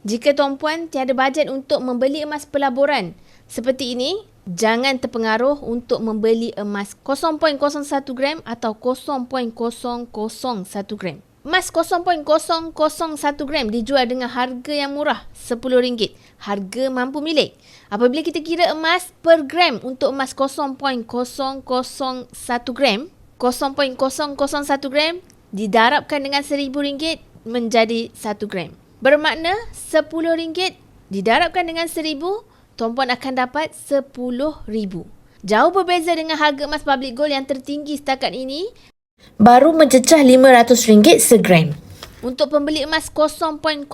Jika tuan-puan tiada bajet untuk membeli emas pelaburan seperti ini, jangan terpengaruh untuk membeli emas 0.01 gram atau 0.001 gram. Emas 0.001 gram dijual dengan harga yang murah, RM10. Harga mampu milik. Apabila kita kira emas per gram untuk emas 0.001 gram, 0.001 gram didarabkan dengan RM1,000 menjadi 1 gram. Bermakna RM10 didarabkan dengan 1,000, tuan-puan akan dapat RM10,000. Jauh berbeza dengan harga emas public gold yang tertinggi setakat ini, baru mencecah RM500 segram. Untuk pembeli emas 0.001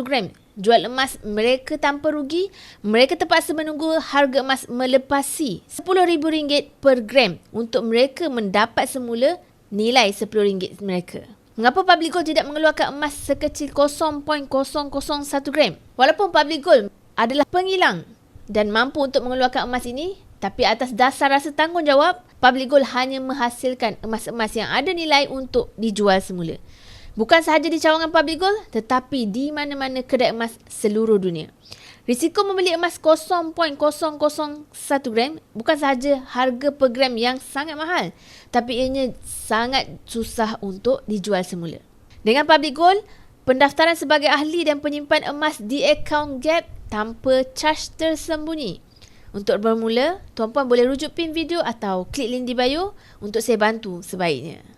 gram, jual emas mereka tanpa rugi, mereka terpaksa menunggu harga emas melepasi RM10,000 per gram untuk mereka mendapat semula nilai RM10 mereka. Mengapa public gold tidak mengeluarkan emas sekecil 0.001 gram? Walaupun public gold adalah pengilang dan mampu untuk mengeluarkan emas ini, tapi atas dasar rasa tanggungjawab, public gold hanya menghasilkan emas-emas yang ada nilai untuk dijual semula. Bukan sahaja di cawangan public gold, tetapi di mana-mana kedai emas seluruh dunia. Risiko membeli emas 0.001 gram bukan sahaja harga per gram yang sangat mahal, tapi ianya sangat susah untuk dijual semula. Dengan public gold, pendaftaran sebagai ahli dan penyimpan emas di akaun Gap tanpa caj tersembunyi. Untuk bermula, tuan-puan boleh rujuk pin video atau klik link di bio untuk saya bantu sebaiknya.